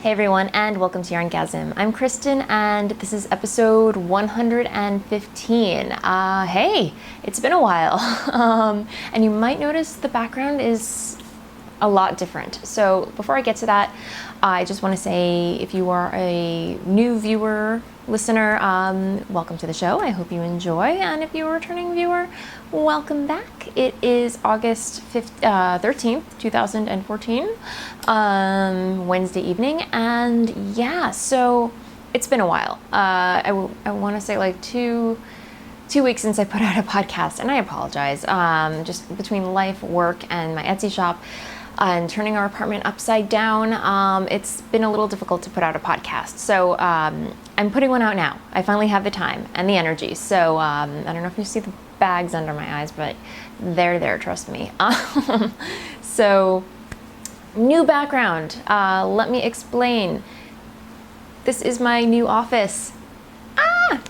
Hey everyone, and welcome to YarnGasm. I'm Kristen, and this is episode 115. Hey, it's been a while, and you might notice the background is a lot different. So before I get to that, I just want to say if you are a new viewer, listener, welcome to the show. I hope you enjoy, and if you're a returning viewer, welcome back. It is August 13th, 2014, Wednesday evening, and yeah, so it's been a while. I want to say like two weeks since I put out a podcast, and I apologize. Just between life, work, and my Etsy shop, and turning our apartment upside down, it's been a little difficult to put out a podcast. So I'm putting one out now. I finally have the time and the energy. So I don't know if you see the bags under my eyes, but they're there, trust me. So new background. Let me explain. This is my new office.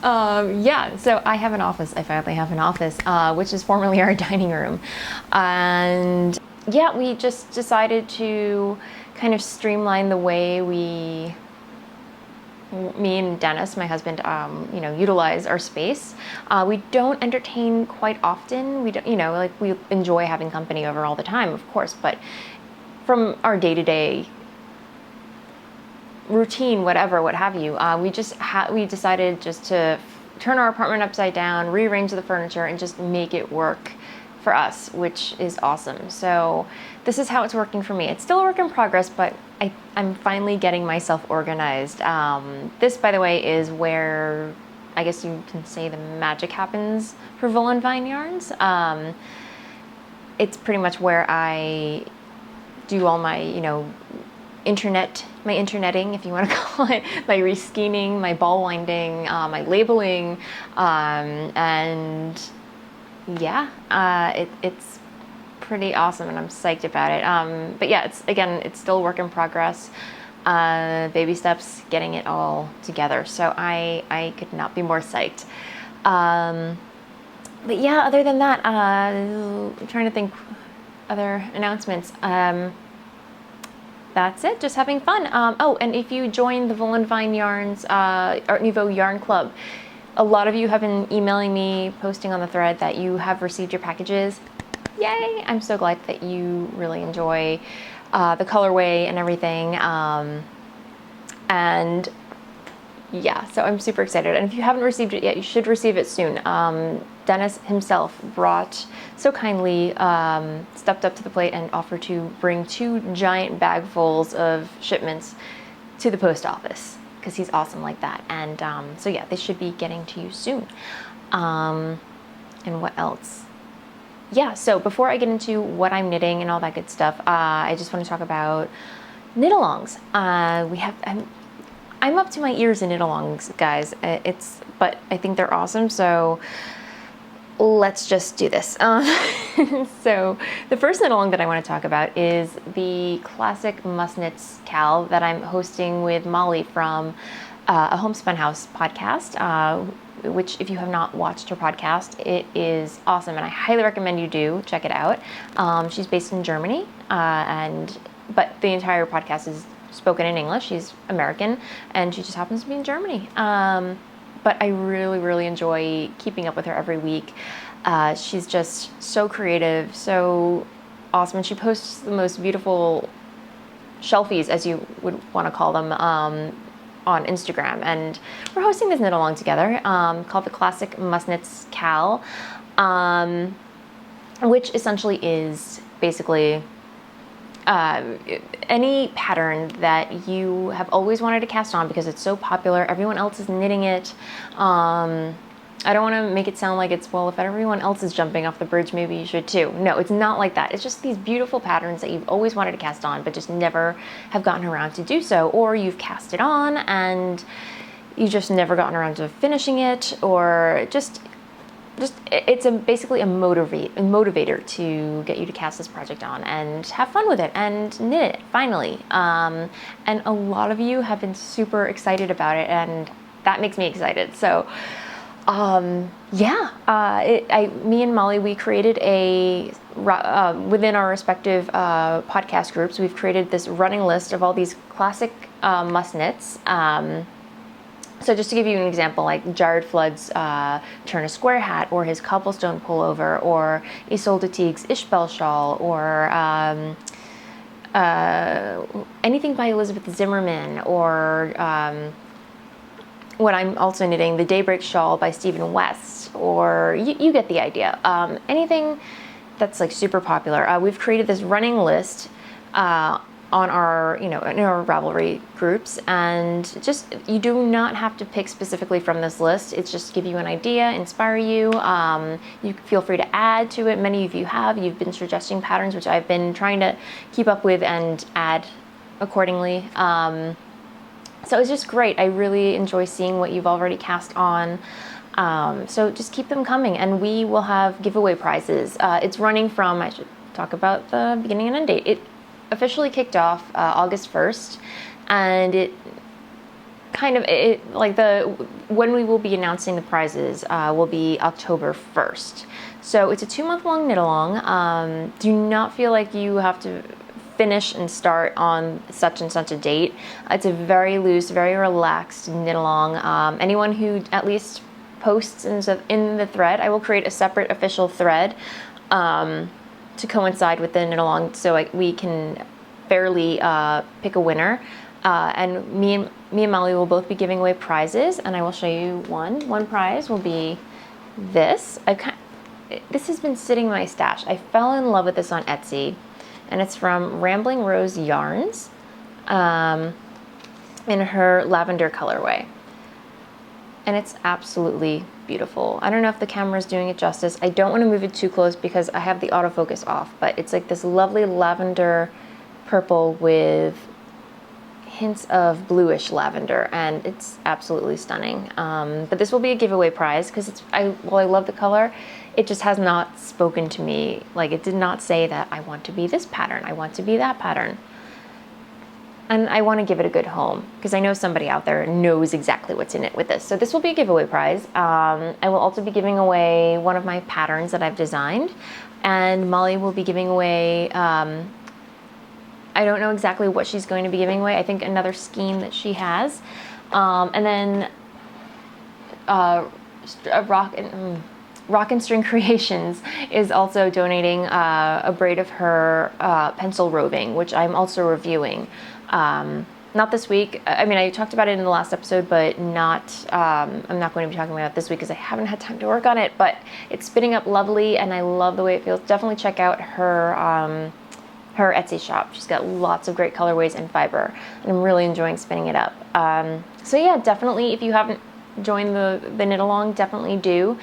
Yeah, so I have an office. I finally have an office, which is formerly our dining room. And yeah, we just decided to kind of streamline the way me and Dennis, my husband, utilize our space. We don't entertain quite often. We don't, we enjoy having company over all the time, of course, but from our day-to-day routine, what have you, we decided just to turn our apartment upside down, rearrange the furniture, and just make it work for us, which is awesome. So this is how it's working for me. It's still a work in progress, but I'm finally getting myself organized. This, by the way, is where I guess you can say the magic happens for Voolenvine yarns. It's pretty much where I do all my, interneting, if you want to call it, my reskeining, my ball winding, my labeling, and yeah, it's pretty awesome, and I'm psyched about it. But yeah, it's still a work in progress. Baby steps, getting it all together. So I could not be more psyched. But yeah, other than that, I'm trying to think other announcements. That's it, just having fun. And if you join the Voolenvine Yarns Art Nouveau Yarn Club, a lot of you have been emailing me, posting on the thread that you have received your packages. Yay! I'm so glad that you really enjoy the colorway and everything. And yeah, so I'm super excited. And if you haven't received it yet, you should receive it soon. Dennis himself so kindly stepped up to the plate and offered to bring 2 giant bagfuls of shipments to the post office, because he's awesome like that. And so yeah, they should be getting to you soon. And what else? Yeah, so before I get into what I'm knitting and all that good stuff, I just want to talk about knit-alongs. I'm up to my ears in knit-alongs, guys. But I think they're awesome, so let's just do this. So the first knit-along that I want to talk about is the classic Must Knits Cal that I'm hosting with Molly from a Homespun House podcast, which if you have not watched her podcast, it is awesome, and I highly recommend you do check it out. She's based in Germany, but the entire podcast is spoken in English. She's American, and she just happens to be in Germany. But I really, really enjoy keeping up with her every week. She's just so creative, so awesome, and she posts the most beautiful shelfies, as you would want to call them, on Instagram. And we're hosting this knit-along together called the Classic Must Knits Cal, which essentially is basically any pattern that you have always wanted to cast on because it's so popular, everyone else is knitting it. I don't want to make it sound like it's, well, if everyone else is jumping off the bridge, maybe you should too. No, it's not like that. It's just these beautiful patterns that you've always wanted to cast on, but just never have gotten around to do so. Or you've cast it on and you just never gotten around to finishing it, or just it's basically a motivator to get you to cast this project on and have fun with it and knit it finally. And a lot of you have been super excited about it, and that makes me excited. So Me and Molly, we created within our respective podcast groups, we've created this running list of all these classic must-knits. So just to give you an example, like Jared Flood's Turn a Square hat, or his Cobblestone pullover, or Isolde Teague's Ishbel shawl, or anything by Elizabeth Zimmerman, or what I'm also knitting, the Daybreak shawl by Stephen West, or you get the idea. Anything that's like super popular. We've created this running list on our, in our Ravelry groups, and just, you do not have to pick specifically from this list. It's just give you an idea, inspire you. You feel free to add to it. Many of you you've been suggesting patterns, which I've been trying to keep up with and add accordingly. So it's just great. I really enjoy seeing what you've already cast on. So just keep them coming, and we will have giveaway prizes. It's running from, I should talk about the beginning and end date. It officially kicked off August 1st, and when we will be announcing the prizes will be October 1st. So it's a 2-month-long knit-along. Do not feel like you have to finish and start on such and such a date. It's a very loose, very relaxed knit-along. Anyone who at least posts in the thread, I will create a separate official thread to coincide with the knit-along, so we can fairly pick a winner. And me and Molly will both be giving away prizes, and I will show you one. One prize will be this. This has been sitting in my stash. I fell in love with this on Etsy, and it's from Rambling Rose Yarns in her lavender colorway. And it's absolutely beautiful. I don't know if the camera is doing it justice. I don't want to move it too close because I have the autofocus off, but it's like this lovely lavender purple with hints of bluish lavender, and it's absolutely stunning. But this will be a giveaway prize because while I love the color, it just has not spoken to me. Like, it did not say that I want to be this pattern, I want to be that pattern. And I want to give it a good home because I know somebody out there knows exactly what's in it with this. So this will be a giveaway prize. I will also be giving away one of my patterns that I've designed, and Molly will be giving away, I don't know exactly what she's going to be giving away. I think another skein that she has. And then Rock and String Creations is also donating a braid of her pencil roving, which I'm also reviewing. Not this week. I mean, I talked about it in the last episode, but I'm not going to be talking about it this week because I haven't had time to work on it, but it's spinning up lovely and I love the way it feels. Definitely check out her Etsy shop. She's got lots of great colorways and fiber, and I'm really enjoying spinning it up. So yeah, definitely, if you haven't joined the knit along, definitely do.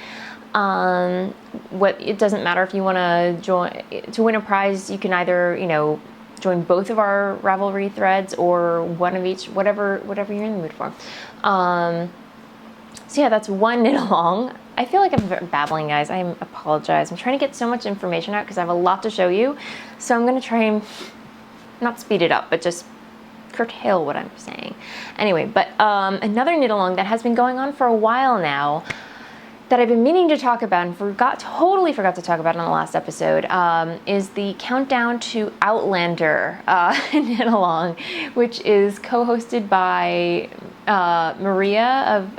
It doesn't matter if you want to join to win a prize. You can either, join both of our Ravelry threads or one of each, whatever you're in the mood for. So yeah, that's one knit along. I feel like I'm babbling, guys. I apologize. I'm trying to get so much information out because I have a lot to show you. So I'm going to try and not speed it up, but just curtail what I'm saying. Anyway, but another knit along that has been going on for a while now, that I've been meaning to talk about and totally forgot to talk about in the last episode, is the Countdown to Outlander knit along, which is co-hosted by Maria of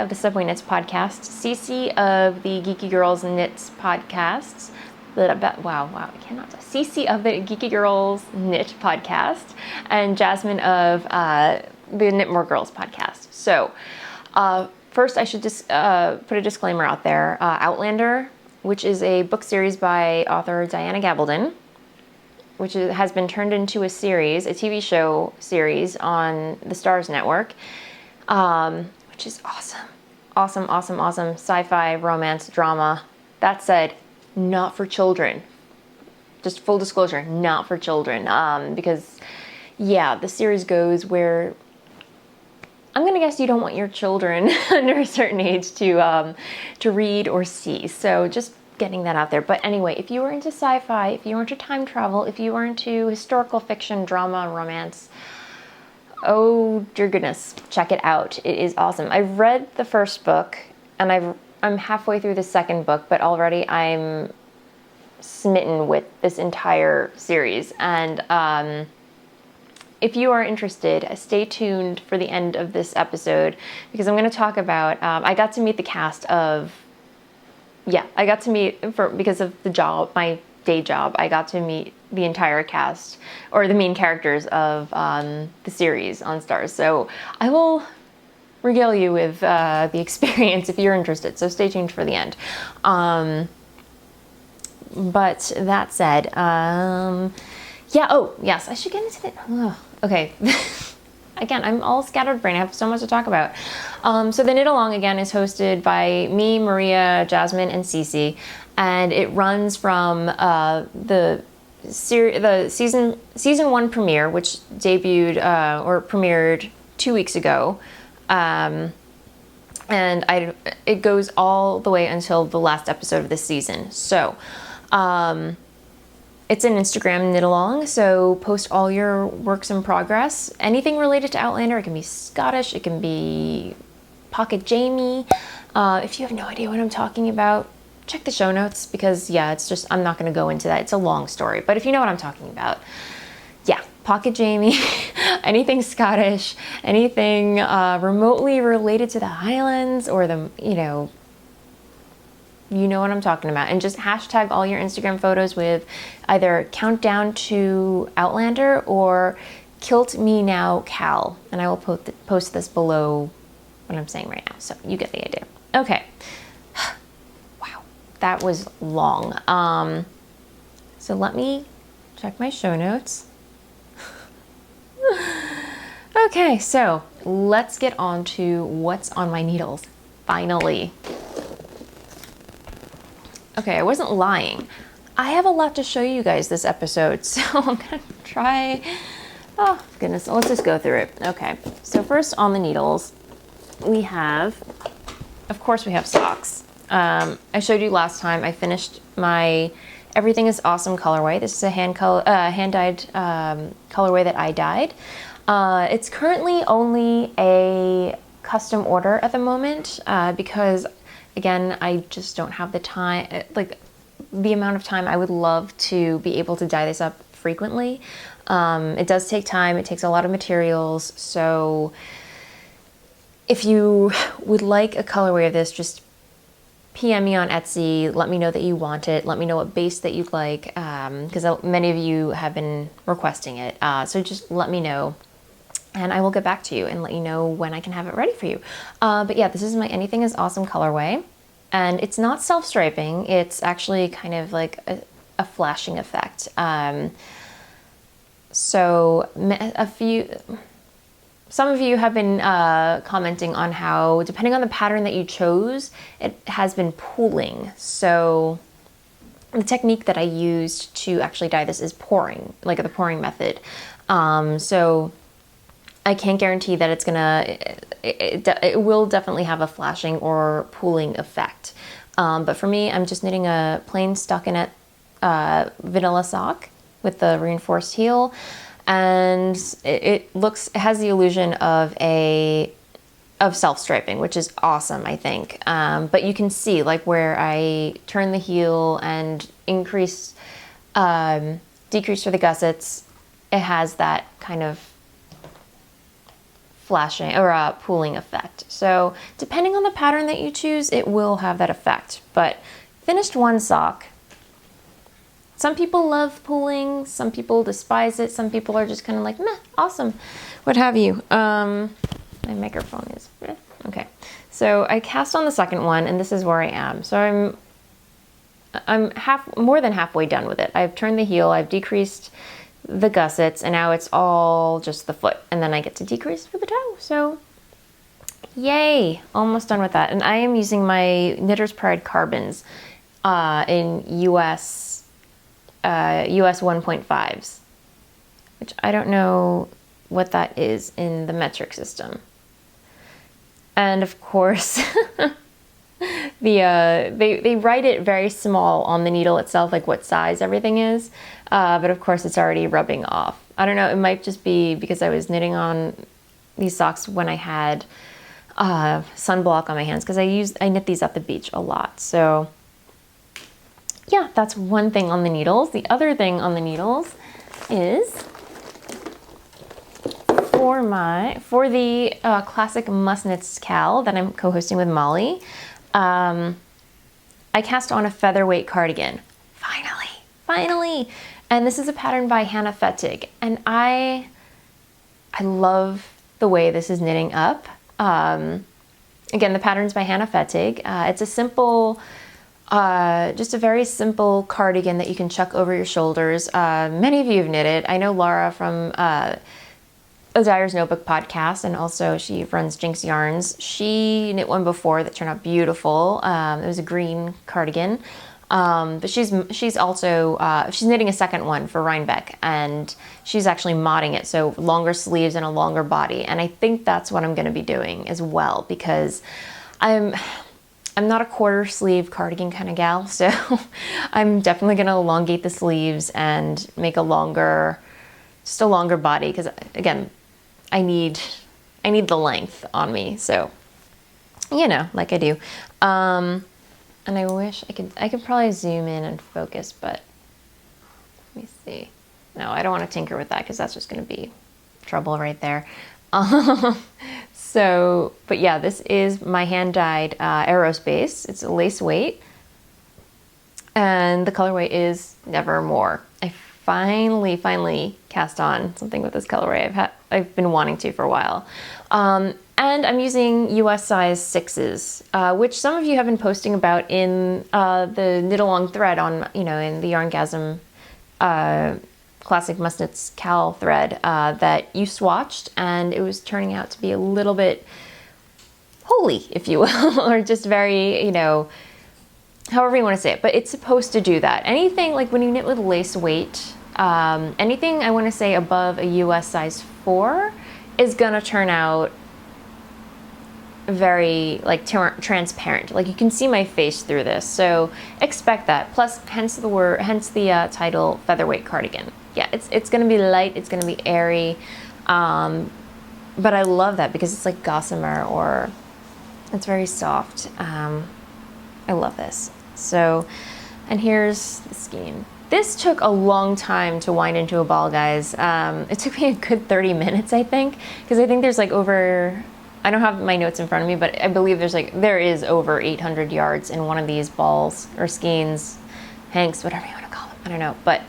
the Subway Knits podcast, Cece of the Geeky Girls Knits podcasts. Wow, I cannot. Cece of the Geeky Girls Knit podcast, and Jasmine of the Knit More Girls podcast. So, first, I should just put a disclaimer out there. Outlander, which is a book series by author Diana Gabaldon, which has been turned into a TV show series on the Starz Network, which is awesome. Awesome. Sci-fi, romance, drama. That said, not for children. Just full disclosure, not for children. Because, yeah, the series goes where I'm going to guess you don't want your children under a certain age to read or see. So just getting that out there. But anyway, if you are into sci-fi, if you are into time travel, if you are into historical fiction, drama, romance, Oh dear goodness, check it out. It is awesome. I've read the first book and I'm halfway through the second book, but already I'm smitten with this entire series. And if you are interested, stay tuned for the end of this episode because I'm going to talk about, I got to meet the cast of, I got to meet, because of the job, my day job, I got to meet the entire cast or the main characters of the series on Starz. So I will regale you with the experience if you're interested. So stay tuned for the end. But that said, oh yes, I should get into it. Okay. Again, I'm all scattered brain. I have so much to talk about. So the Knit Along again is hosted by me, Maria, Jasmine, and Cece, and it runs from the season 1 premiere, which debuted or premiered 2 weeks ago, and it goes all the way until the last episode of this season. So. It's an Instagram knit along, so post all your works in progress. Anything related to Outlander, it can be Scottish, it can be Pocket Jamie. If you have no idea what I'm talking about, check the show notes because it's just, I'm not going to go into that. It's a long story, but if you know what I'm talking about, Pocket Jamie, anything Scottish, anything remotely related to the Highlands or the, you know what I'm talking about. And just hashtag all your Instagram photos with either countdown to Outlander or kilt me now Cal. And I will post this below what I'm saying right now. So you get the idea. Okay. Wow. That was long. So let me check my show notes. Okay. So let's get on to what's on my needles. Finally. Okay, I wasn't lying. I have a lot to show you guys this episode, so I'm gonna try. Oh, goodness, let's just go through it. Okay, so first on the needles, we have, of course, we have socks. I showed you last time, I finished my Everything is Awesome colorway. This is a hand-dyed colorway that I dyed. It's currently only a custom order at the moment because again, I just don't have the time, like the amount of time I would love to be able to dye this up frequently. It does take time, it takes a lot of materials, so if you would like a colorway of this, just PM me on Etsy, let me know that you want it, let me know what base that you'd like, because many of you have been requesting it, so just let me know. And I will get back to you and let you know when I can have it ready for you. But this is my Anything is Awesome colorway. And it's not self-striping. It's actually kind of like a flashing effect. So some of you have been commenting on how, depending on the pattern that you chose, it has been pooling. So the technique that I used to actually dye this is pouring, like the pouring method. So I can't guarantee that it's gonna, it will definitely have a flashing or pooling effect. But for me, I'm just knitting a plain stockinette vanilla sock with the reinforced heel. And it has the illusion of self-striping, which is awesome, I think. But you can see like where I turn the heel and decrease for the gussets, it has that kind of flashing or pooling effect. So depending on the pattern that you choose, it will have that effect. But finished one sock. Some people love pooling, some people despise it, some people are just kind of like, meh, awesome, what have you. My microphone is, okay. So I cast on the second one and this is where I am. So I'm more than halfway done with it. I've turned the heel, I've decreased the gussets, and now it's all just the foot, and then I get to decrease for the toe. So yay, almost done with that. And I am using my Knitter's Pride carbons in US 1.5s, which I don't know what that is in the metric system. And of course they write it very small on the needle itself, like what size everything is, but of course it's already rubbing off. I don't know, it might just be because I was knitting on these socks when I had sunblock on my hands, because I knit these at the beach a lot. So yeah, that's one thing on the needles. The other thing on the needles is for the classic Must Knits Cal that I'm co-hosting with Molly. I cast on a featherweight cardigan. Finally. And this is a pattern by Hannah Fettig, and I love the way this is knitting up. Again, the pattern's by Hannah Fettig. It's a simple, just a very simple cardigan that you can chuck over your shoulders. Many of you have knitted. I know Laura from a Dyer's Notebook podcast, and also she runs Jinx Yarns. She knit one before that turned out beautiful. It was a green cardigan. But she's also she's knitting a second one for Rhinebeck, and she's actually modding it, so longer sleeves and a longer body. And I think that's what I'm going to be doing as well, because I'm not a quarter sleeve cardigan kind of gal, so I'm definitely going to elongate the sleeves and make just a longer body, because again, I need the length on me, so you know, like I do. And I wish I could probably zoom in and focus, but let me see. No, I don't want to tinker with that, because that's just going to be trouble right there. So, but yeah, this is my hand-dyed aerospace. It's a lace weight, and the colorway is Nevermore. I finally cast on something with this colorway. I've been wanting to for a while. And I'm using US size 6s, which some of you have been posting about in the knit along thread on, in the YarnGasm classic Must Knits Cal thread that you swatched, and it was turning out to be a little bit holy, if you will, or just very, however you want to say it. But it's supposed to do that. Anything like when you knit with lace weight, anything I want to say above a US size 4 is gonna turn out very transparent. Like you can see my face through this, so expect that. Plus, hence the title featherweight cardigan. Yeah, it's gonna be light, it's gonna be airy, but I love that because it's like gossamer, or it's very soft. I love this. So, and here's the skein. This took a long time to wind into a ball, guys. It took me a good 30 minutes, I think, because I think there's I don't have my notes in front of me, but I believe there is over 800 yards in one of these balls or skeins, hanks, whatever you want to call them. I don't know, but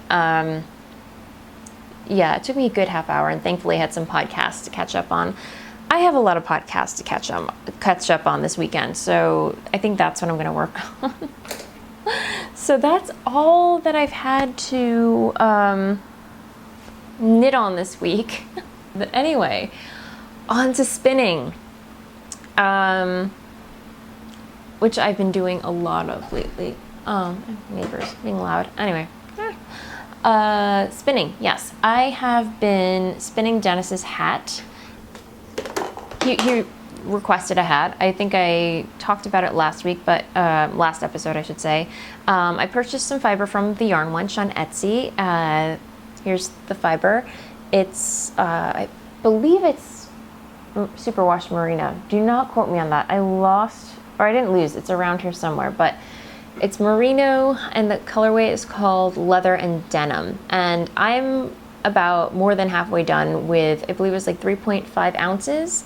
yeah, it took me a good half hour, and thankfully I had some podcasts to catch up on. I have a lot of podcasts to catch up on this weekend, so I think that's what I'm going to work on. So that's all that I've had to knit on this week. But anyway, on to spinning, which I've been doing a lot of lately. Neighbors being loud. Anyway, spinning. Yes, I have been spinning Dennis's hat. He requested a hat. I think I talked about it last week, but last episode I should say. I purchased some fiber from the Yarn Wench on Etsy. Here's the fiber. It's I believe it's superwash merino. Do not quote me on that. I didn't lose. It's around here somewhere, but it's merino, and the colorway is called leather and denim. And I'm about more than halfway done with, I believe it was 3.5 ounces.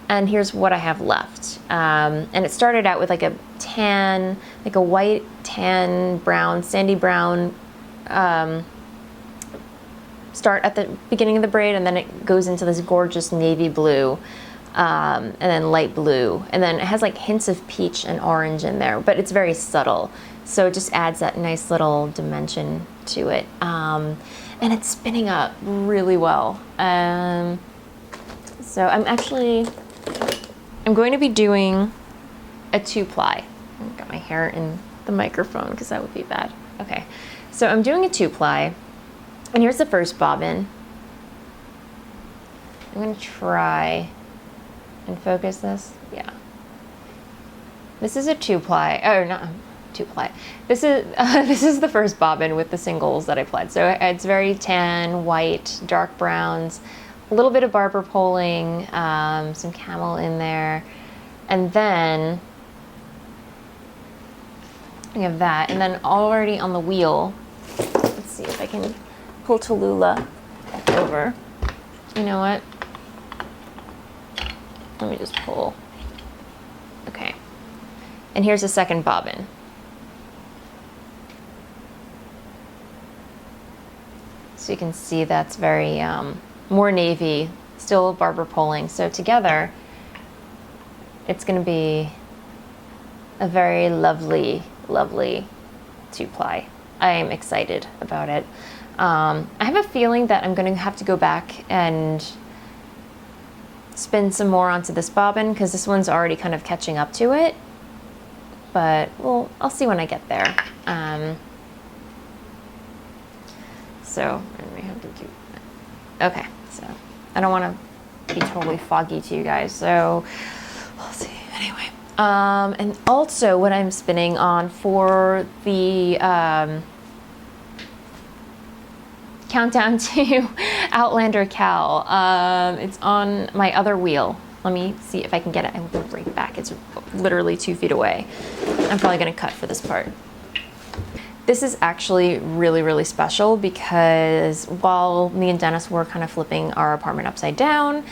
And here's what I have left. And it started out with a tan, a white, tan, brown, sandy brown start at the beginning of the braid, and then it goes into this gorgeous navy blue, and then light blue. And then it has hints of peach and orange in there, but it's very subtle. So it just adds that nice little dimension to it. And it's spinning up really well. So I'm going to be doing a 2-ply. I've got my hair in the microphone because that would be bad. Okay, so I'm doing a 2-ply, and here's the first bobbin. I'm going to try and focus this. Yeah. This is a 2-ply. Oh, not 2-ply. This is the first bobbin with the singles that I plied. So it's very tan, white, dark browns, a little bit of barber poling, some camel in there, and then we have that. And then already on the wheel, let's see if I can pull Tallulah over. You know what? Let me just pull. Okay. And here's a second bobbin. So you can see that's very more navy, still barber poling. So together, it's going to be a very lovely, lovely two-ply. I am excited about it. I have a feeling that I'm going to have to go back and spin some more onto this bobbin because this one's already kind of catching up to it. But well, I'll see when I get there. So I have to do that. Okay, so I don't want to be totally foggy to you guys. So we'll see. Anyway, and also what I'm spinning on for the countdown to Outlander cowl. It's on my other wheel. Let me see if I can get it. I will be right back. It's literally 2 feet away. I'm probably going to cut for this part. This is actually really, really special because while me and Dennis were kind of flipping our apartment upside down,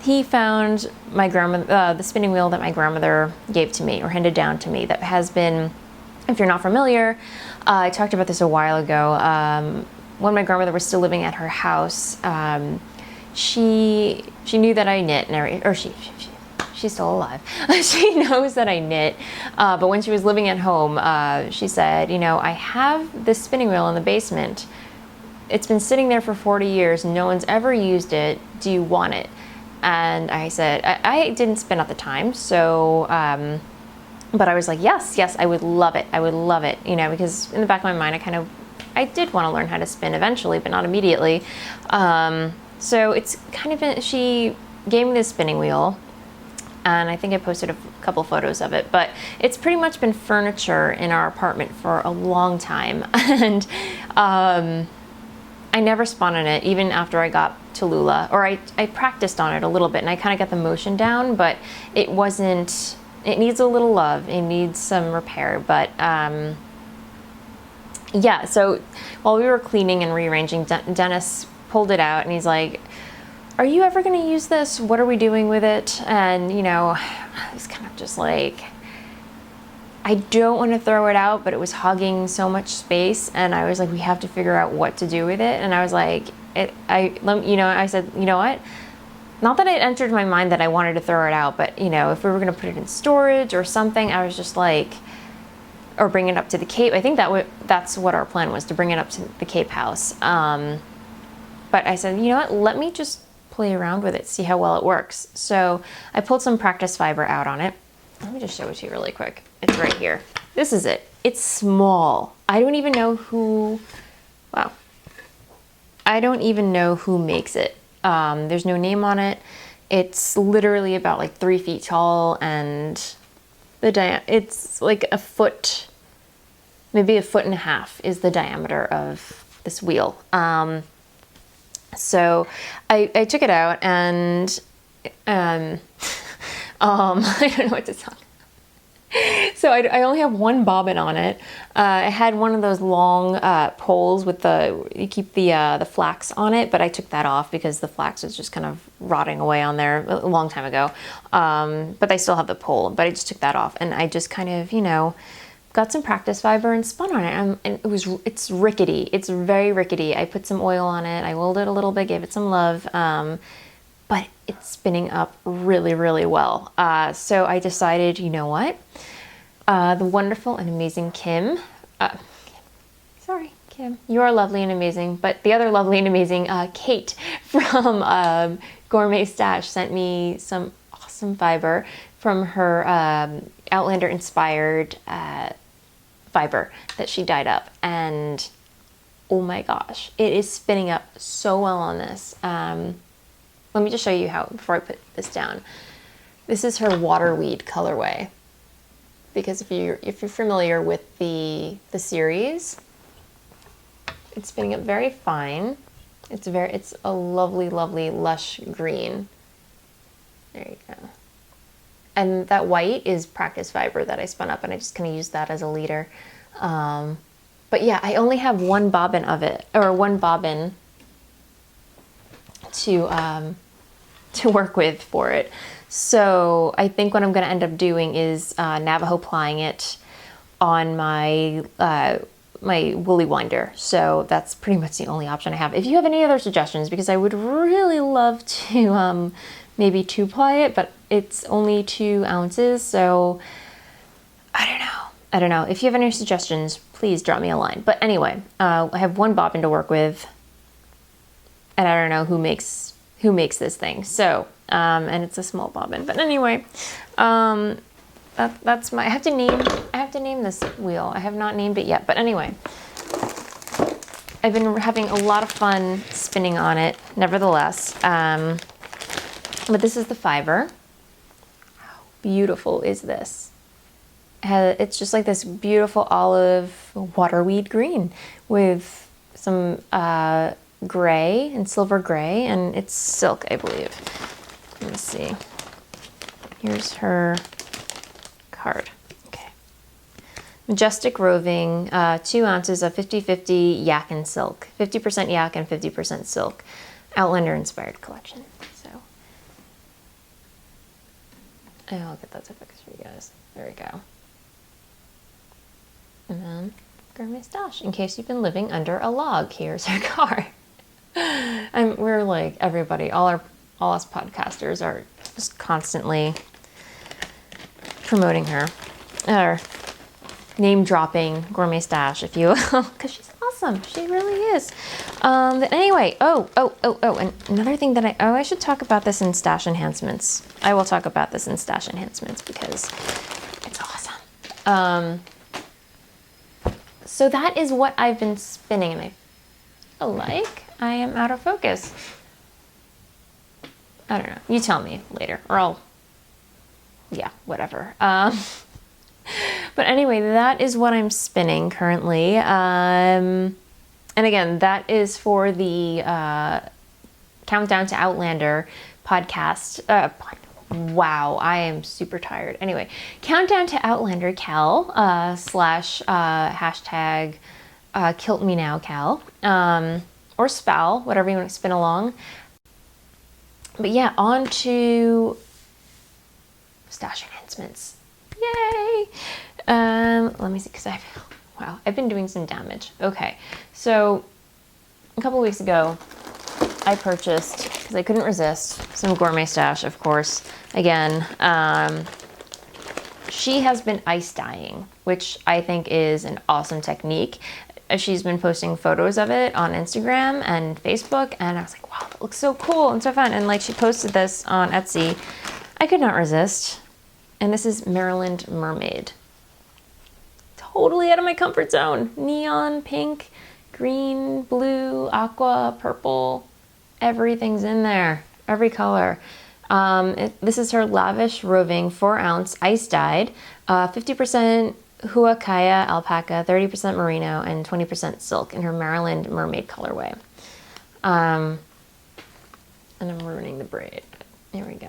he found my grandmother, the spinning wheel that my grandmother gave to me or handed down to me that has been, if you're not familiar, I talked about this a while ago. When my grandmother was still living at her house, she knew that I knit, or she's still alive. She knows that I knit, but when she was living at home, she said, you know, I have this spinning wheel in the basement. It's been sitting there for 40 years. No one's ever used it. Do you want it? And I said, I didn't spin at the time, so, but I was like, yes, I would love it. I would love it, you know, because in the back of my mind, I did want to learn how to spin eventually, but not immediately. So it's kind of, she gave me this spinning wheel, and I think I posted a couple photos of it, but it's pretty much been furniture in our apartment for a long time. And I never spun on it, even after I got Tallulah, or I practiced on it a little bit, and I kind of got the motion down, but it needs a little love, it needs some repair, but yeah, so while we were cleaning and rearranging, Dennis pulled it out and he's like, are you ever going to use this? What are we doing with it? And, you know, I was kind of just like, I don't want to throw it out, but it was hogging so much space. And I was like, we have to figure out what to do with it. And I was like, I said, you know what? Not that it entered my mind that I wanted to throw it out, but, you know, if we were going to put it in storage or something, I was just like, or bring it up to the Cape. I think that's what our plan was, to bring it up to the Cape house. But I said, you know what, let me just play around with it, see how well it works. So I pulled some practice fiber out on it. Let me just show it to you really quick. It's right here. This is it. It's small. I don't even know who, wow. I don't even know who makes it. There's no name on it. It's literally about like 3 feet tall, and it's like a foot, maybe 1.5 feet is the diameter of this wheel. So I took it out, and I don't know what to tell you. So I only have one bobbin on it. I had one of those long poles with you keep the flax on it, but I took that off because the flax was just kind of rotting away on there a long time ago. But I still have the pole, but I just took that off, and I just kind of, you know, got some practice fiber and spun on it. And it's rickety. It's very rickety. I put some oil on it. I oiled it a little bit, gave it some love. But it's spinning up really, really well. So I decided, you know what? The wonderful and amazing Kim, you are lovely and amazing, but the other lovely and amazing Kate from Gourmet Stash sent me some awesome fiber from her Outlander inspired fiber that she dyed up, and oh my gosh, it is spinning up so well on this. Let me just show you how before I put this down. This is her waterweed colorway, because if you're familiar with the series, it's spinning up very fine. It's a lovely, lovely, lush green. There you go. And that white is practice fiber that I spun up, and I just kind of use that as a leader. But yeah, I only have one bobbin of it, or one bobbin to work with for it. So I think what I'm going to end up doing is Navajo plying it on my my woolly winder. So that's pretty much the only option I have. If you have any other suggestions, because I would really love to maybe 2-ply it, but it's only 2 ounces, so I don't know. If you have any suggestions, please drop me a line. But anyway, I have one bobbin to work with, and I don't know who makes this thing. So, and it's a small bobbin. But anyway, that's my. I have to name this wheel. I have not named it yet. But anyway, I've been having a lot of fun spinning on it. Nevertheless, but this is the fiber. How beautiful is this? It's just like this beautiful olive waterweed green with some gray and silver gray, and it's silk, I believe. Let me see. Here's her card. Okay. Majestic Roving, 2 ounces of 50-50 yak and silk. 50% yak and 50% silk. Outlander inspired collection. So, I'll get that to focus for you guys. There we go. And then Gourmet Stash. In case you've been living under a log, here's her card. And we're like everybody, all us podcasters are just constantly promoting her, or name dropping Gourmet Stash, if you will, because she's awesome. She really is. But anyway, and another thing that I should talk about this in Stash Enhancements. I will talk about this in Stash Enhancements because it's awesome. So that is what I've been spinning, and I feel like I am out of focus. I don't know. You tell me later, or yeah, whatever. But anyway, that is what I'm spinning currently. And again, that is for the Countdown to Outlander podcast. Wow, I am super tired. Anyway, Countdown to Outlander Cal / hashtag Kilt Me Now Cal, or Spowl, whatever you want to spin along. But yeah, on to Stash Enhancements. Yay! Let me see, because I've been doing some damage. Okay, so a couple weeks ago, I purchased, because I couldn't resist, some Gourmet Stash, of course. Again, she has been ice dyeing, which I think is an awesome technique. She's been posting photos of it on Instagram and Facebook, and I was like, wow, that looks so cool and so fun. And like, she posted this on Etsy. I could not resist. And this is Maryland Mermaid. Totally out of my comfort zone. Neon, pink, green, blue, aqua, purple. Everything's in there. Every color. This is her Lavish Roving 4-ounce ice dyed. 50% Huacaya alpaca, 30% merino, and 20% silk in her Maryland Mermaid colorway. And I'm ruining the braid. Here we go.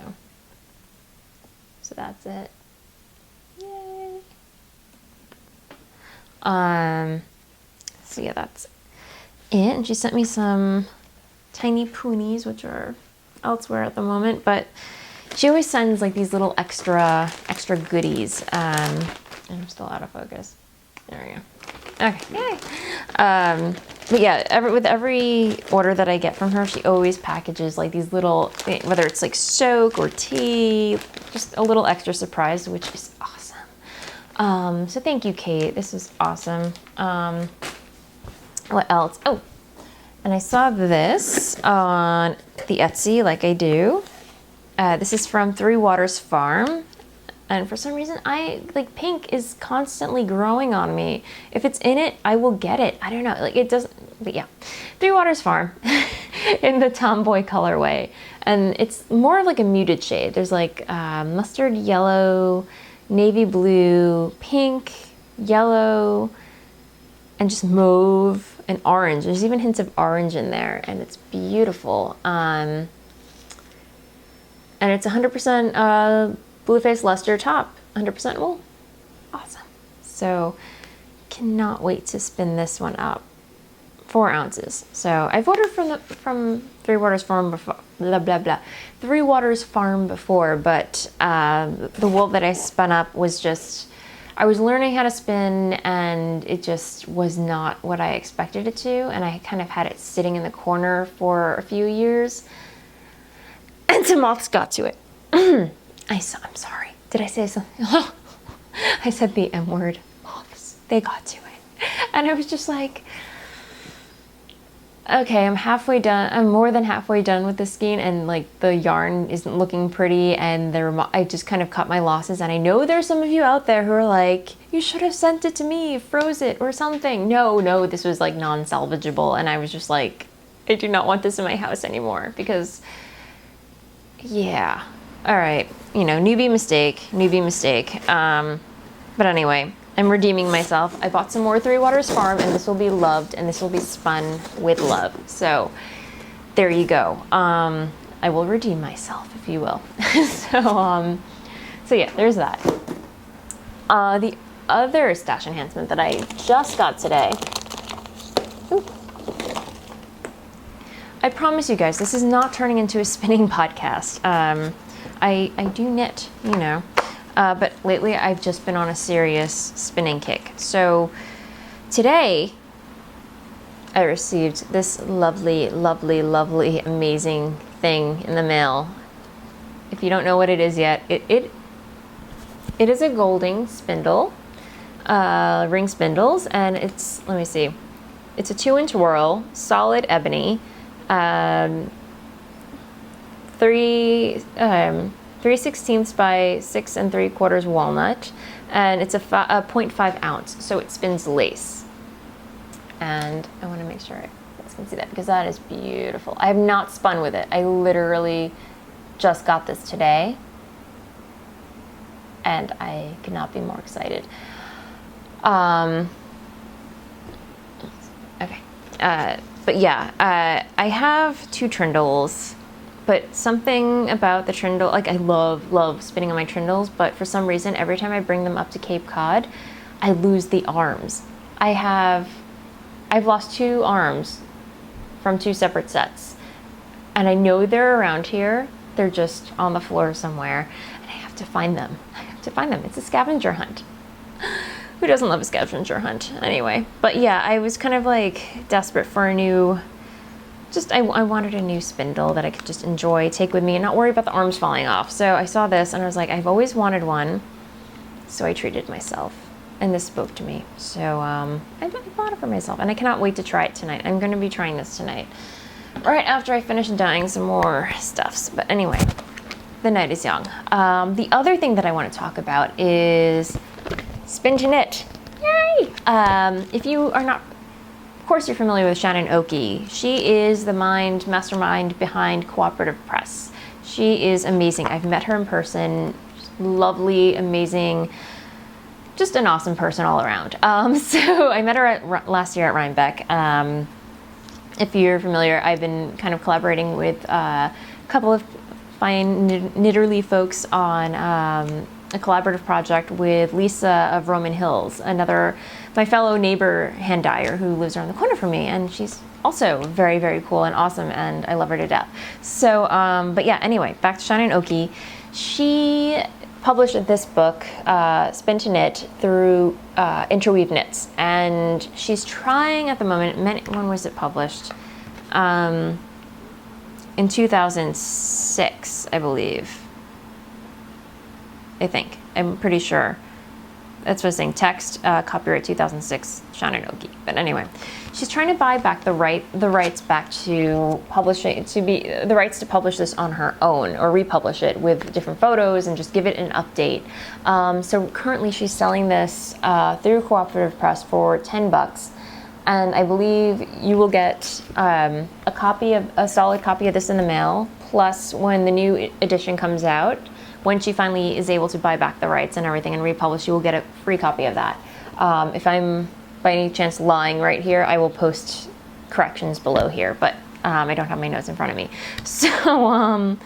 So that's it. Yay. So yeah, that's it. And she sent me some tiny poonies, which are elsewhere at the moment, but she always sends like these little extra goodies. And I'm still out of focus. There we go. Okay, yay. But yeah, with every order that I get from her, she always packages like these little, whether it's like soak or tea, just a little extra surprise, which is awesome. So thank you, Kate. This is awesome. What else? Oh, and I saw this on the Etsy, like I do. This is from Three Waters Farm. And for some reason, pink is constantly growing on me. If it's in it, I will get it. I don't know, like it doesn't, but yeah. Three Waters Farm in the Tomboy colorway. And it's more of like a muted shade. There's like mustard yellow, navy blue, pink, yellow, and just mauve and orange. There's even hints of orange in there, and it's beautiful. And it's 100% Blueface Luster top, 100% wool. Awesome. So cannot wait to spin this one up. 4 ounces. So I've ordered from Three Waters Farm before, Three Waters Farm before, but the wool that I spun up was just, I was learning how to spin, and it just was not what I expected it to, and I kind of had it sitting in the corner for a few years, and some moths got to it. I'm sorry. Did I say something? I said the M word. Moths. They got to it. And I was just like, okay, I'm halfway done. I'm more than halfway done with the skein, and like the yarn isn't looking pretty, and I just kind of cut my losses. And I know there's some of you out there who are like, you should have sent it to me, froze it or something. No, this was like non-salvageable, and I was just like, I do not want this in my house anymore, because yeah, all right, you know, newbie mistake. But anyway, I'm redeeming myself. I bought some more Three Waters Farm, and this will be loved, and this will be spun with love. So there you go. I will redeem myself, if you will. So yeah, there's that. The other stash enhancement that I just got today. Ooh. I promise you guys, this is not turning into a spinning podcast. I do knit, you know. But lately I've just been on a serious spinning kick. So today I received this lovely, amazing thing in the mail. If you don't know what it is yet, it is a Golding spindle, ring spindles, and it's, let me see, it's a 2-inch whirl, solid ebony, 3/16 by 6 3/4 walnut, and it's a 0.5 ounce, so it spins lace. And I want to make sure you guys can see that, because that is beautiful. I have not spun with it. I literally just got this today, and I could not be more excited. Okay, but yeah, I have 2 trindles. But something about the trindle, like I love spinning on my trindles, but for some reason, every time I bring them up to Cape Cod, I lose the arms. I've lost 2 arms from 2 separate sets. And I know they're around here. They're just on the floor somewhere, and I have to find them. It's a scavenger hunt. Who doesn't love a scavenger hunt? Anyway, but yeah, I was kind of like desperate for a new, I wanted a new spindle that I could just enjoy, take with me, and not worry about the arms falling off. So I saw this, and I was like, I've always wanted one. So I treated myself, and this spoke to me. So I bought it for myself, and I cannot wait to try it tonight. I'm going to be trying this tonight, right after I finish dyeing some more stuffs. But anyway, the night is young. The other thing that I want to talk about is spin to knit. Yay! If you are not, of course, you're familiar with Shannon Oki. She is the mastermind behind Cooperative Press. She is amazing. I've met her in person. Lovely, amazing, just an awesome person all around. So I met her last year at Rhinebeck. If you're familiar, I've been kind of collaborating with a couple of fine knitterly folks on a collaborative project with Lisa of Roman Hills, my fellow neighbor hand dyer who lives around the corner from me, and she's also very, very cool and awesome, and I love her to death. So, but yeah, anyway, back to Shannon Oki. She published this book, Spin to Knit, through Interweave Knits, and she's trying at the moment, when was it published? In 2006, I believe. I think. I'm pretty sure. That's what I was saying. Text, copyright 2006, Shannon Oki. But anyway, she's trying to buy back the rights back to publishing, the rights to publish this on her own, or republish it with different photos and just give it an update. So currently she's selling this through Cooperative Press for $10. And I believe you will get a solid copy of this in the mail. Plus, when the new edition comes out, when she finally is able to buy back the rights and everything and republish, you will get a free copy of that. If I'm by any chance lying right here, I will post corrections below here, but I don't have my notes in front of me. So,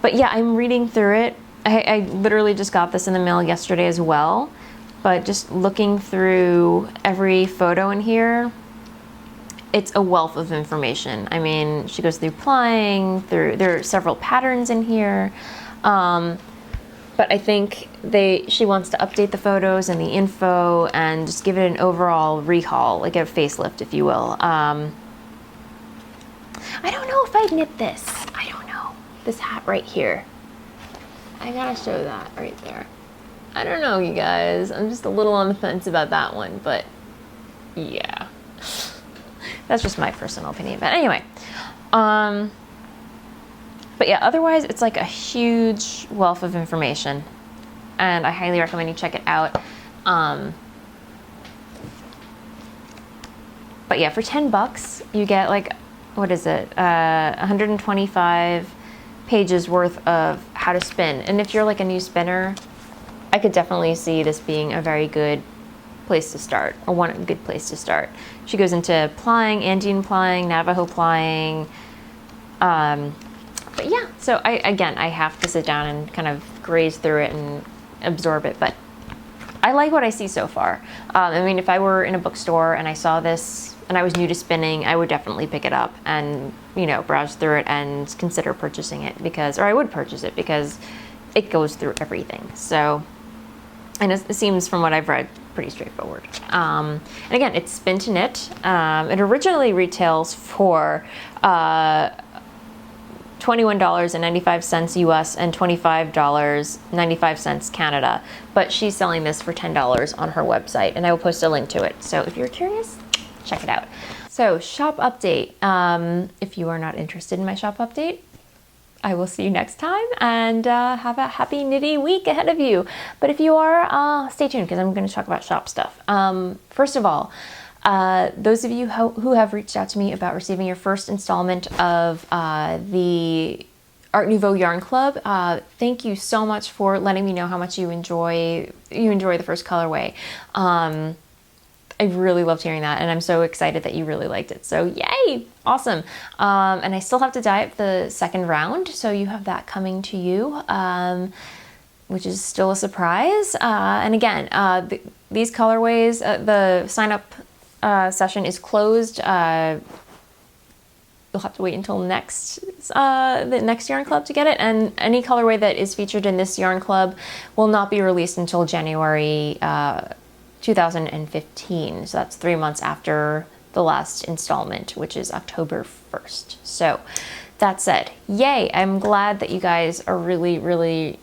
but yeah, I'm reading through it. I literally just got this in the mail yesterday as well, but just looking through every photo in here, it's a wealth of information. I mean, she goes through plying, there are several patterns in here, but I think she wants to update the photos and the info and just give it an overall rehaul, like a facelift, if you will. I don't know if I'd knit this. I don't know. This hat right here. I gotta show that right there. I don't know, you guys. I'm just a little on the fence about that one, but yeah. That's just my personal opinion. But anyway, but yeah, otherwise it's like a huge wealth of information, and I highly recommend you check it out. But yeah, for $10, you get like, what is it? 125 pages worth of how to spin. And if you're like a new spinner, I could definitely see this being a very good place to start, or one good place to start. She goes into plying, Andean plying, Navajo plying. But yeah, so I have to sit down and kind of graze through it and absorb it, but I like what I see so far. I mean, if I were in a bookstore and I saw this and I was new to spinning, I would definitely pick it up and, you know, browse through it and consider purchasing it, or I would purchase it because it goes through everything. So, and it seems from what I've read, pretty straightforward. And again, it's spin to knit. It originally retails for $21.95 US and $25.95 Canada, but she's selling this for $10 on her website, and I will post a link to it. So if you're curious, check it out. So shop update. If you are not interested in my shop update, I will see you next time, and have a happy knitty week ahead of you. But if you are, stay tuned because I'm going to talk about shop stuff. First of all, those of you who have reached out to me about receiving your first installment of the Art Nouveau Yarn Club, thank you so much for letting me know how much you enjoy the first colorway. I really loved hearing that, and I'm so excited that you really liked it. So yay, awesome. And I still have to dye up the second round, so you have that coming to you, which is still a surprise. And again, these colorways, the sign up session is closed. You'll have to wait until the next yarn club to get it, and any colorway that is featured in this yarn club will not be released until January 2015. So that's 3 months after the last installment, which is October 1st. So that said, yay, I'm glad that you guys are really, really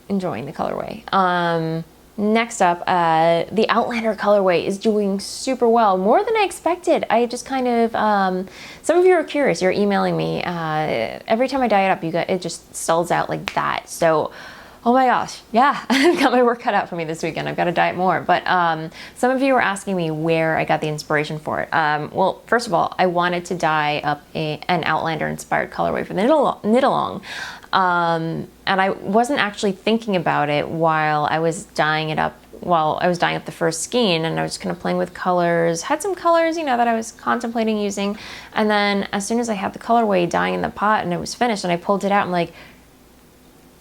enjoying the colorway. Next up, the Outlander colorway is doing super well, more than I expected. I just kind of, some of you are curious, you're emailing me. Every time I dye it up, it just sells out like that. So, oh my gosh, yeah, I've got my work cut out for me this weekend. I've got to dye it more. But some of you were asking me where I got the inspiration for it. Well, first of all, I wanted to dye up an Outlander inspired colorway for the knit along. And I wasn't actually thinking about it while I was dyeing it up, the first skein, and I was kind of playing with colors, had some colors, you know, that I was contemplating using. And then as soon as I had the colorway dyeing in the pot and it was finished and I pulled it out, I'm like,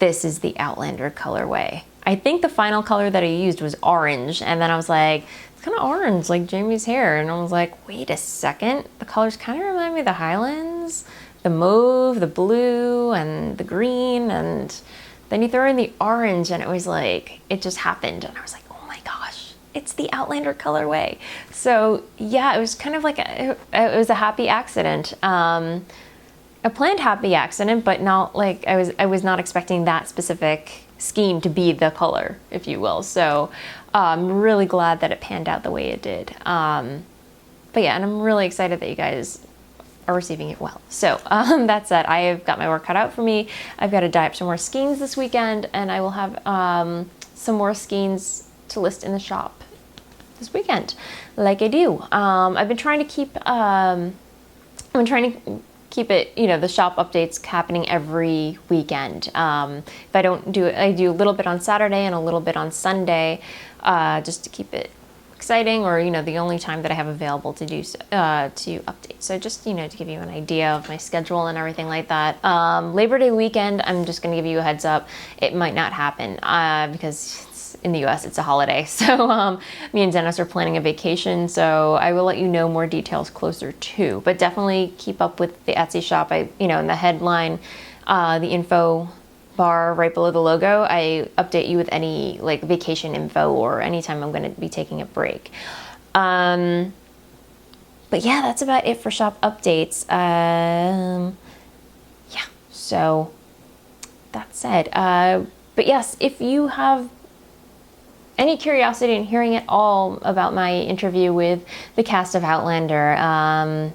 this is the Outlander colorway. I think the final color that I used was orange, and then I was like, it's kind of orange, like Jamie's hair. And I was like, wait a second, the colors kind of remind me of the Highlands, the mauve, the blue, and the green, and then you throw in the orange, and it was like, it just happened, and I was like, oh my gosh, it's the Outlander colorway. So yeah, it was kind of like it was a happy accident. A planned happy accident, but not like I was not expecting that specific scheme to be the color, if you will. So I'm really glad that it panned out the way it did. But yeah, and I'm really excited that you guys are receiving it well. So that said, I have got my work cut out for me. I've got to dye up some more skeins this weekend, and I will have some more skeins to list in the shop this weekend, like I do. I've been trying to keep it, you know, the shop updates happening every weekend. If I don't do it, I do a little bit on Saturday and a little bit on Sunday, just to keep it exciting, or the only time that I have available to do so, to update. So just to give you an idea of my schedule and everything like that. Labor Day weekend, I'm just going to give you a heads up. It might not happen because in the US it's a holiday. So me and Dennis are planning a vacation, so I will let you know more details closer to. But definitely keep up with the Etsy shop. In the headline, the info bar right below the logo, I update you with any vacation info or anytime I'm going to be taking a break. But yeah, that's about it for shop updates. Yeah, so that said, but yes, if you have any curiosity in hearing at all about my interview with the cast of Outlander, I'm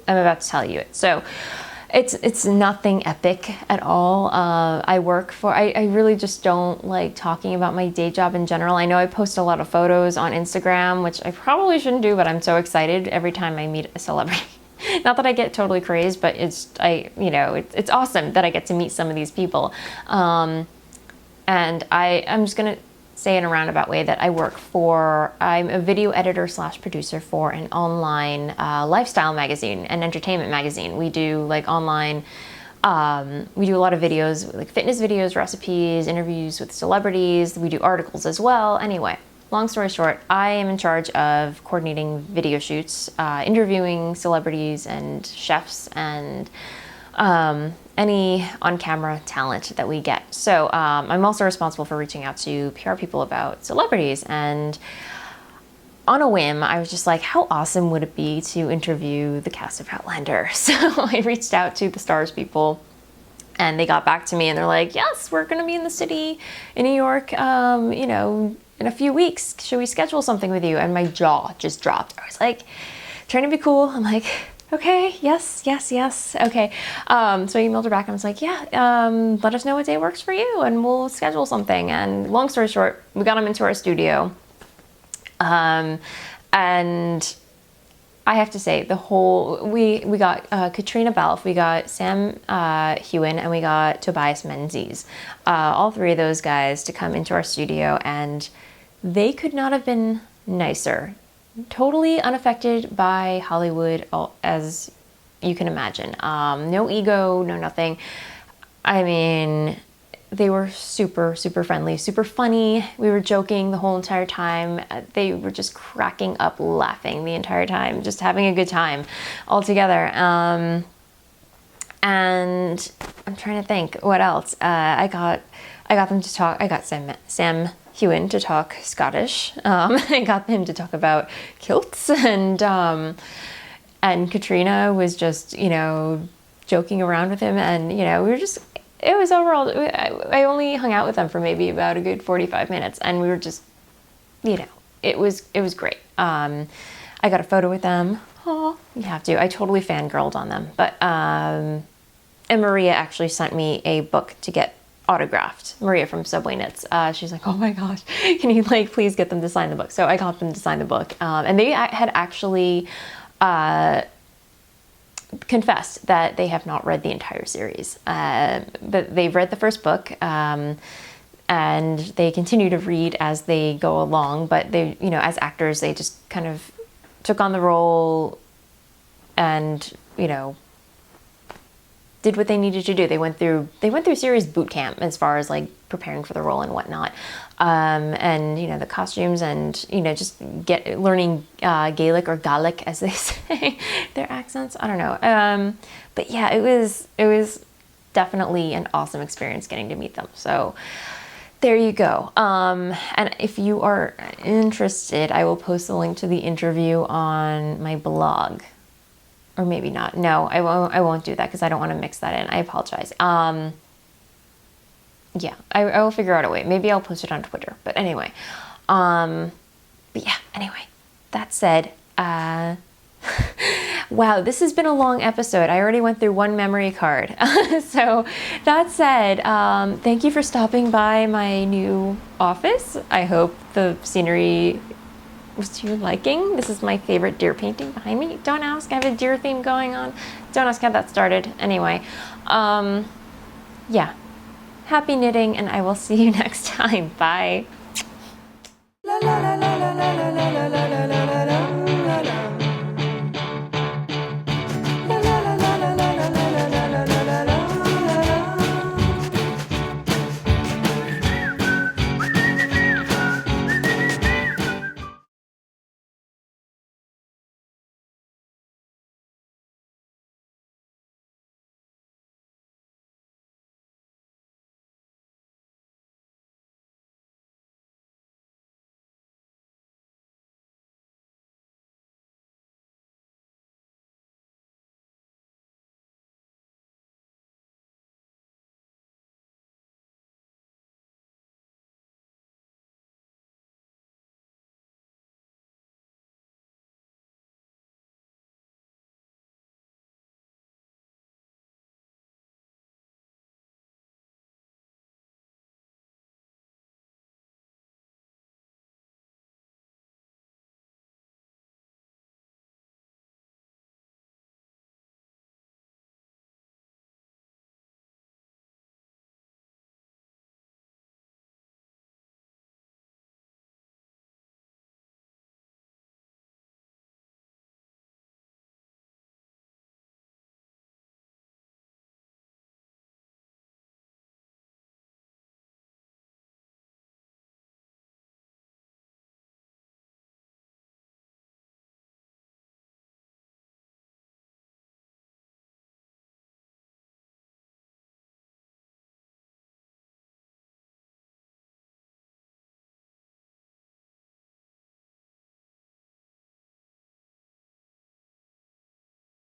about to tell you it. So it's nothing epic at all. I really just don't like talking about my day job in general. I know I post a lot of photos on Instagram, which I probably shouldn't do, but I'm so excited every time I meet a celebrity. Not that I get totally crazed, but it's awesome that I get to meet some of these people. And I'm just going to say in a roundabout way that I'm a video editor / producer for an online lifestyle magazine and entertainment magazine. We do online, we do a lot of videos, like fitness videos, recipes, interviews with celebrities. We do articles as well. Anyway, long story short, I am in charge of coordinating video shoots, interviewing celebrities and chefs and any on-camera talent that we get. So I'm also responsible for reaching out to PR people about celebrities. And on a whim, I was just like, how awesome would it be to interview the cast of Outlander? So I reached out to the Stars people, and they got back to me, and they're like, yes, we're going to be in the city in New York, in a few weeks. Should we schedule something with you? And my jaw just dropped. I was like, trying to be cool. I'm like, okay, yes. Okay. So I emailed her back and I was like, yeah, let us know what day works for you and we'll schedule something. And long story short, we got them into our studio. And I have to say we got Katrina Balfe, we got Sam Hewen, and we got Tobias Menzies. All three of those guys to come into our studio, and they could not have been nicer. Totally unaffected by Hollywood, as you can imagine. No ego, no nothing. I mean, they were super, super friendly, super funny. We were joking the whole entire time. They were just cracking up, laughing the entire time, just having a good time all together. And I'm trying to think what else. I got them to talk. I got Sam Hewen to talk Scottish. I got him to talk about kilts, and Katrina was just, joking around with him, and, we were just, it was overall, I only hung out with them for maybe about a good 45 minutes, and we were just, it was great. I got a photo with them. Oh, you have to. I totally fangirled on them. But, and Maria actually sent me a book to get autographed. Maria from Subway Knits. She's like, oh my gosh, can you please get them to sign the book? So I got them to sign the book. And they had actually confessed that they have not read the entire series. But they've read the first book, and they continue to read as they go along. But they, as actors, they just kind of took on the role and, did what they needed to do. They went through series boot camp as far as preparing for the role and whatnot. And the costumes and, just learning Gaelic or Gaelic, as they say, their accents. I don't know. But yeah, it was definitely an awesome experience getting to meet them. So there you go. And if you are interested, I will post the link to the interview on my blog. Or maybe not. No, I won't do that because I don't want to mix that in. I apologize. Yeah, I will figure out a way. Maybe I'll post it on Twitter. But anyway. But yeah, anyway. That said, wow, this has been a long episode. I already went through one memory card. So that said, thank you for stopping by my new office. I hope the scenery was to your liking. This is my favorite deer painting behind me. Don't ask, I have a deer theme going on. Don't ask how that started. Anyway, yeah, happy knitting, and I will see you next time. Bye.